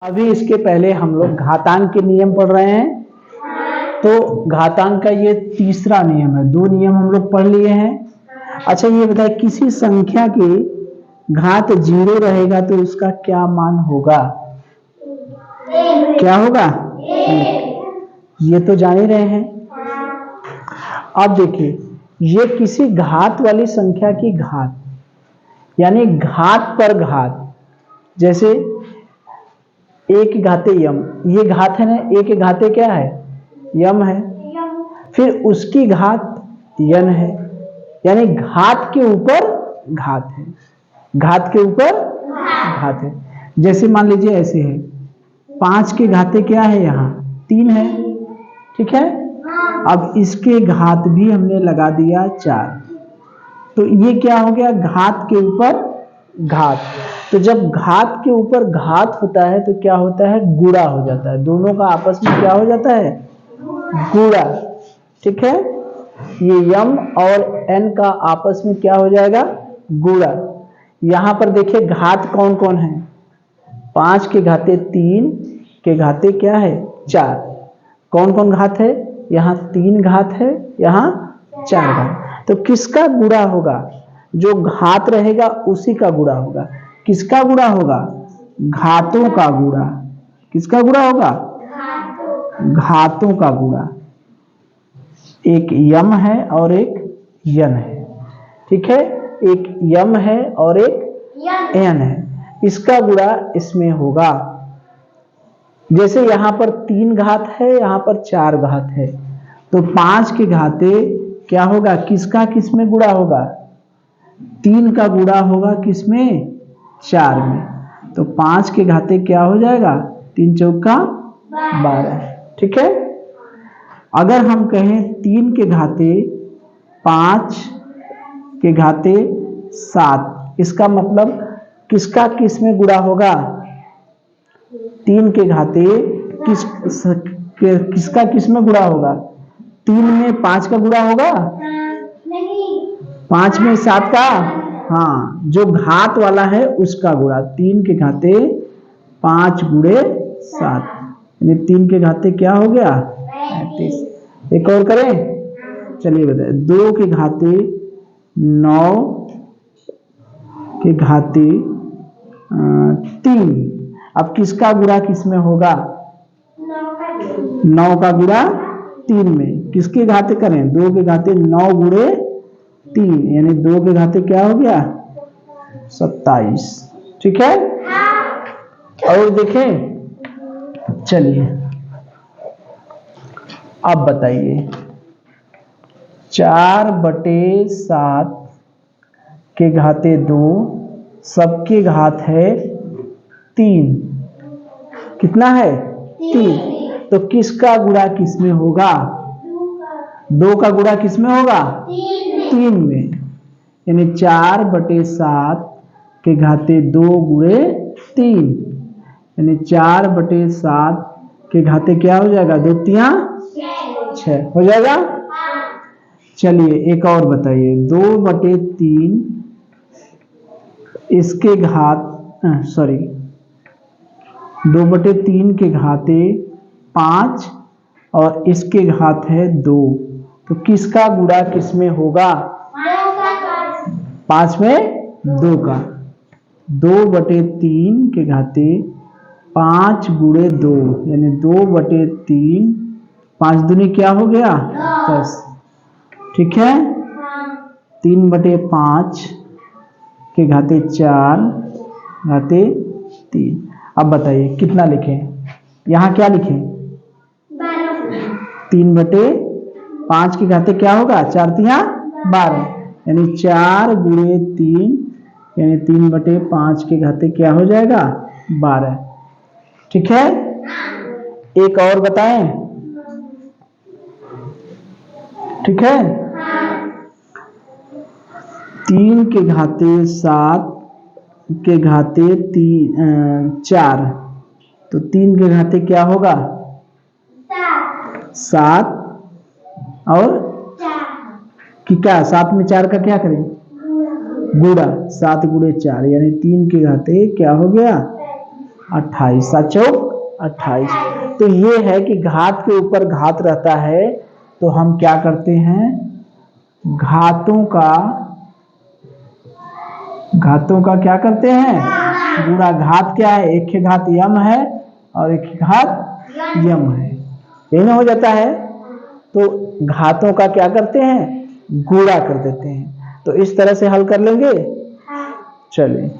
अभी इसके पहले हम लोग घातांक के नियम पढ़ रहे हैं। तो घातांक का ये तीसरा नियम है। दो नियम हम लोग पढ़ लिए हैं। अच्छा ये बताए, किसी संख्या की घात 0 रहेगा तो उसका क्या मान होगा? क्या होगा? ये तो जान ही रहे हैं। अब देखिए, ये किसी घात वाली संख्या की घात यानी घात पर घात, जैसे ए की घाते यम, ये घात है ना, ए की घाते क्या है? यम है। फिर उसकी घात यन है, यानी घात के ऊपर घात है, घात के ऊपर घात है। जैसे मान लीजिए ऐसे है, 5 के घाते क्या है? यहाँ 3 है, ठीक है। अब इसके घात भी हमने लगा दिया 4, तो ये क्या हो गया? घात के ऊपर घात। तो जब घात के ऊपर घात होता है तो क्या होता है? गुणा हो जाता है। दोनों का आपस में क्या हो जाता है? गुणा, ठीक है। ये यम और एन का आपस में क्या हो जाएगा? गुणा। यहां पर देखिए घात कौन कौन है? 5 के घाते 3 के घाते क्या है? 4। कौन कौन घात है? यहाँ 3 घात है, यहाँ 4 घात। तो किसका गुणा होगा? जो घात रहेगा उसी का गुणा होगा। किसका गुणा होगा? घातों का गुणा। किसका गुणा होगा? घातों का गुणा। एक यम है और एक यन है, ठीक है। एक यम है और एक एन है, इसका गुणा इसमें होगा। जैसे यहां पर 3 घात है, यहां पर 4 घात है, तो 5 के घाते क्या होगा? किसका किसमें गुणा होगा? 3 का गुणा होगा किसमें? 4 में। तो 5 के घाते क्या हो जाएगा? 3 चौका 12, ठीक है। अगर हम कहें 3 के घाते 5 के घाते 7, इसका मतलब किसका किस में गुणा होगा? 3 के घाते किसका किस में गुणा होगा? 3 में 5 का गुणा होगा? 5 में 7 का, हाँ, जो घात वाला है उसका गुणा। 3 के घाते 5 गुणे 7, यानी 3 के घाते क्या हो गया? 35। एक और करें, चलिए बताए। 2 के घाते 9 के घाते 3, अब किसका गुणा किसमें होगा? 9 का गुणा 3 में। किसके घाते करें? 2 के घाते 9 गुणे 3, यानी 2 के घाते क्या हो गया? 27, ठीक है। और देखें, चलिए अब बताइए, 4/7 के घाते 2, सबके घात है 3। कितना है? 3। तो किसका गुणा किसमें होगा? 2 का गुणा किसमें होगा? 3 में, यानी 4/7 के घाते 2 गुणे 3, यानी 4/7 के घाते क्या हो जाएगा? 2 तिया 6 हो जाएगा। चलिए एक और बताइए, 2/3 इसके घात 2/3 के घाते 5 और इसके घात है 2, तो किसका गुणा किसमें होगा? 5 में 2 का। 2/3 के घाते 5 गुणे 2, यानी 2/3, 5 दूनी क्या हो गया? 10, ठीक है। 3/5 के घाते 4 घाते 3। अब बताइए कितना लिखें? यहां क्या लिखें? 3/5 के घाते क्या होगा? 4 तिया 12, यानी 4 गुणे 3, यानी 3/5 के घाते क्या हो जाएगा? 12, ठीक है। एक और बताएं, ठीक है। 3 के घाते 7 के घाते 4, तो 3 के घाते क्या होगा? 7 और क्या? 7 में 4 का क्या करें? गुणा। 7 गुणे 4, यानी 3 के घाते क्या हो गया? 28, 7 चौक 28। तो ये है कि घात के ऊपर घात रहता है तो हम क्या करते हैं, घातों का क्या करते हैं, गुणा। घात क्या है, एक के घात यम है और एक के घात यम है, यही ना हो जाता है। तो घातों का क्या करते हैं, गुणा कर देते हैं। तो इस तरह से हल कर लेंगे। चलिए।